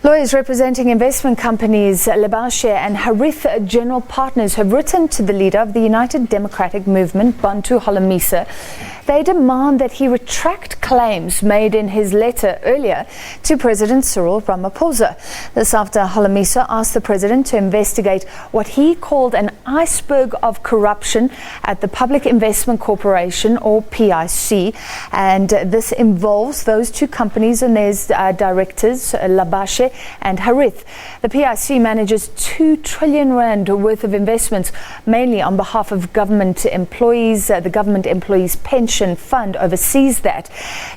Lawyers representing investment companies Lebashe and Harith general partners have written to the leader of the United Democratic Movement, Bantu Holomisa. They demand that he retract claims made in his letter earlier to President Cyril Ramaphosa. This after Holomisa asked the president to investigate what he called an iceberg of corruption at the Public Investment Corporation, or PIC, and this involves those two companies and their directors, Lebashe and Harith. The PIC manages 2 trillion rand worth of investments, mainly on behalf of government employees. The government employees' pension fund oversees that.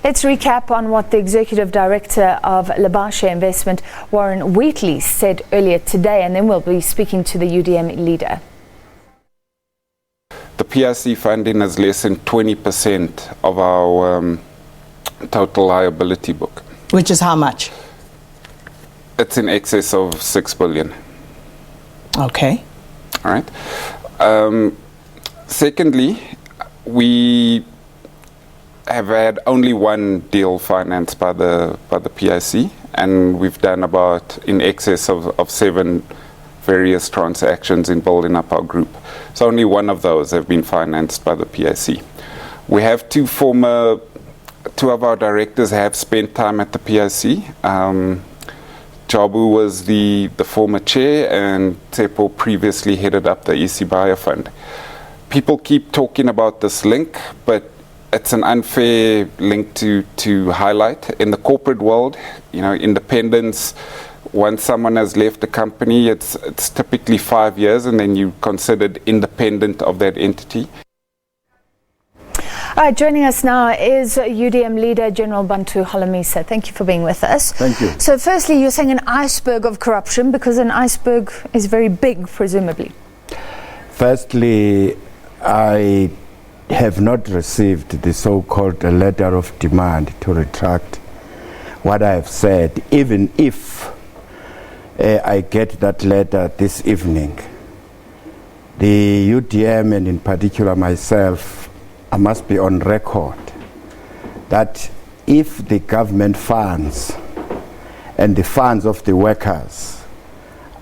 Let's recap on what the executive director of Lebashe Investment, Warren Wheatley, said earlier today, and then we'll be speaking to the UDM leader. The PIC funding is less than 20% of our total liability book. Which is how much? It's in excess of 6 billion. Okay. All right. Secondly, we have had only one deal financed by the PIC, and we've done about in excess of 7 various transactions in building up our group. So only one of those have been financed by the PIC. We have two of our directors have spent time at the PIC. Jabu was the former chair, and Tsepo previously headed up the EC Buyer Fund. People keep talking about this link, but it's an unfair link to highlight. In the corporate world, independence, once someone has left the company, it's typically 5 years, and then you're considered independent of that entity. All right, joining us now is UDM leader General Bantu Holomisa. Thank you for being with us. Thank you. So firstly, you're saying an iceberg of corruption, because an iceberg is very big, presumably. Firstly, I have not received the so-called letter of demand to retract what I have said, even if I get that letter this evening. The UDM, and in particular myself, I must be on record that if the government funds and the funds of the workers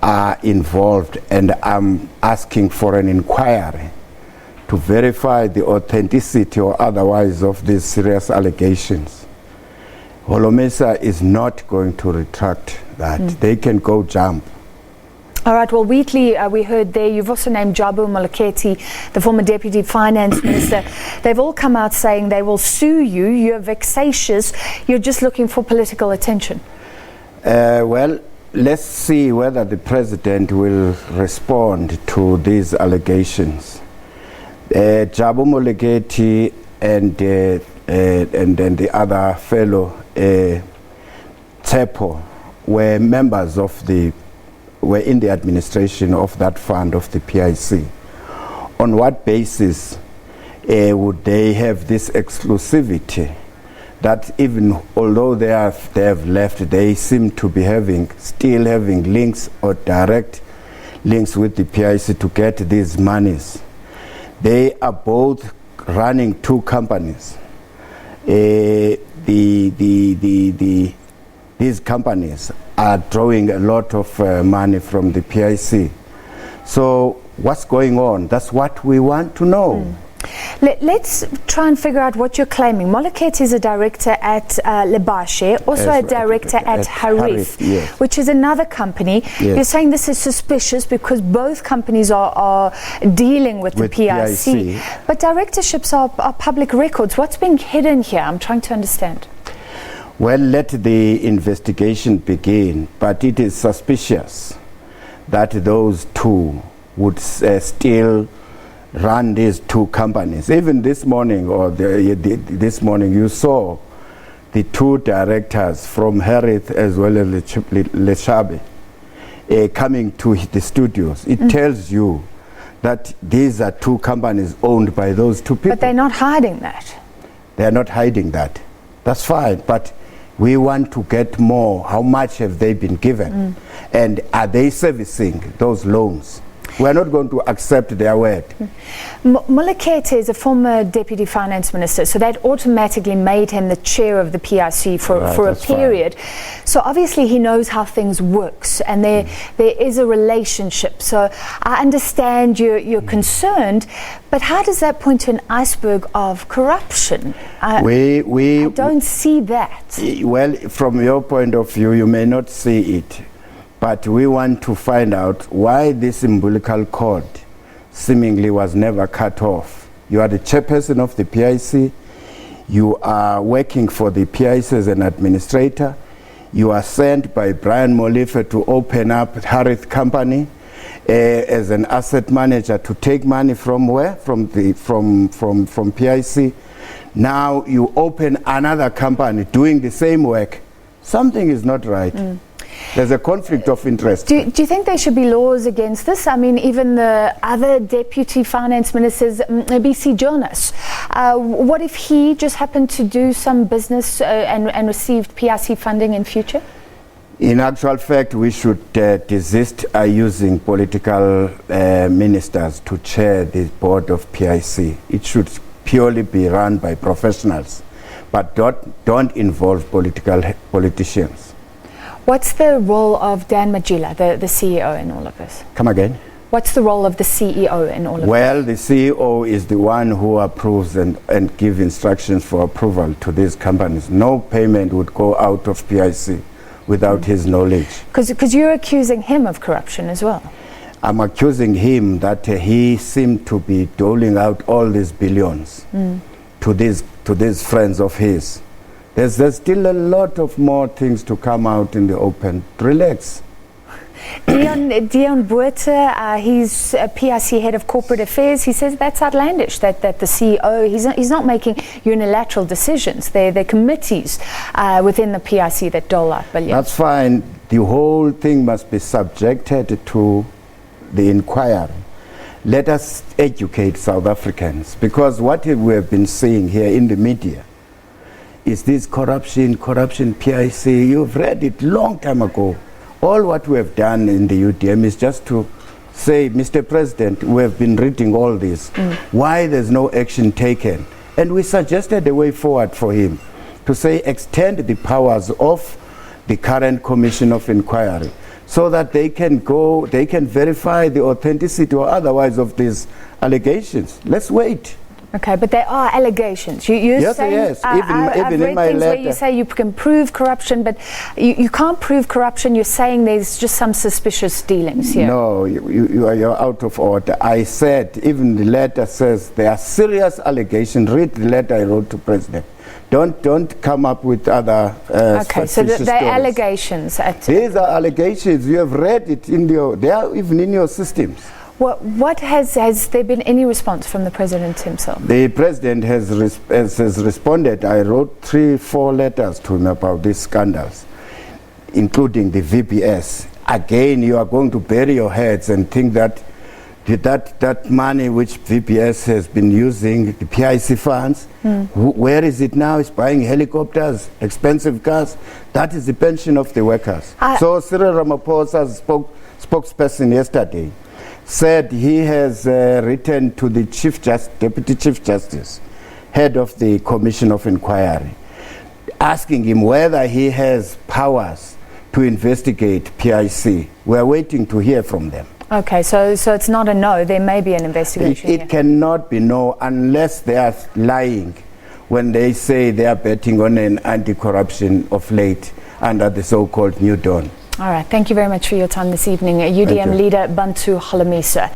are involved, and I'm asking for an inquiry to verify the authenticity or otherwise of these serious allegations, Holomisa is not going to retract that. They can go jump. All right, well, Wheatley, we heard there, you've also named Jabu Moleketi, the former Deputy Finance Minister. They've all come out saying they will sue you, you're vexatious, you're just looking for political attention. Well, let's see whether the President will respond to these allegations. Jabu Moleketi and then the other fellow, Tsepo, were members of were in the administration of that fund of the PIC. On what basis would they have this exclusivity that even although they have left, they seem to be still having links or direct links with the PIC to get these monies? They are both running 2 companies. These companies are drawing a lot of money from the PIC. So what's going on? That's what we want to know. Let's try and figure out what you're claiming. Moleketi is a director at Lebashe, also a director at Harith, yes, which is another company. Yes. You're saying this is suspicious because both companies are dealing with the PIC. But directorships are public records. What's being hidden here? I'm trying to understand. Well, let the investigation begin, but it is suspicious that those two would still run these 2 companies. Even this morning, this morning, you saw the 2 directors from Harith as well as Lebashe coming to the studios. It tells you that these are 2 companies owned by those 2 people. But they're not hiding that. They're not hiding that. That's fine, but we want to get more. How much have they been given? And are they servicing those loans? We are not going to accept their word. Molekete is a former deputy finance minister, so that automatically made him the chair of the PIC for a period. So obviously he knows how things works, and there is a relationship. So I understand you're concerned, but how does that point to an iceberg of corruption? I don't see that. Well, from your point of view, you may not see it, but we want to find out why this umbilical cord seemingly was never cut off. You are the chairperson of the PIC. You are working for the PIC as an administrator. You are sent by Brian Molefe to open up Harith company as an asset manager to take money from where? From PIC. Now you open another company doing the same work. Something is not right. There's a conflict of interest. Do you think there should be laws against this? I mean, even the other deputy finance ministers, BC Jonas, what if he just happened to do some business and received PIC funding in future? In actual fact, we should desist using political ministers to chair the board of PIC. It should purely be run by professionals, but don't involve politicians. What's the role of Dan Majila, the CEO, in all of this? Come again? What's the role of the CEO in all of this? Well, the CEO is the one who approves and gives instructions for approval to these companies. No payment would go out of PIC without his knowledge. Because you're accusing him of corruption as well. I'm accusing him that he seemed to be doling out all these billions to these friends of his. There's still a lot of more things to come out in the open. Relax. Dion Botha, he's a PIC head of corporate affairs. He says that's outlandish, that the CEO, he's not making unilateral decisions. They're committees within the PIC that dole out billions. That's fine. The whole thing must be subjected to the inquiry. Let us educate South Africans, because what we have been seeing here in the media is this corruption PIC. You've read it long time ago. All what we have done in the UDM is just to say, Mr. President, we have been reading all this. Why there's no action taken? And we suggested a way forward for him to say extend the powers of the current Commission of Inquiry so that they can verify the authenticity or otherwise of these allegations. Let's wait. Okay, but there are allegations. Yes, saying, yes. I've Even read in my things letter, where you say you can prove corruption, but you can't prove corruption. You're saying there's just some suspicious dealings here. No, you're out of order. I said, even the letter says there are serious allegations. Read the letter I wrote to President. Don't come up with other okay, so they're stories. Allegations. These are allegations. You have read it they are even in your systems. What has there been any response from the President himself? The President has responded. I wrote 3-4 letters to him about these scandals, including the VBS. Again, you are going to bury your heads and think that money which VBS has been using, the PIC funds, where is it now? It's buying helicopters, expensive cars. That is the pension of the workers. So Cyril Ramaphosa's spokesperson yesterday said he has written to the Deputy Chief Justice, head of the Commission of Inquiry, asking him whether he has powers to investigate PIC. We are waiting to hear from them. Okay, so it's not a no. There may be an investigation. It cannot be no unless they are lying when they say they are betting on an anti-corruption of late under the so-called New Dawn. All right. Thank you very much for your time this evening. UDM leader Bantu Holomisa.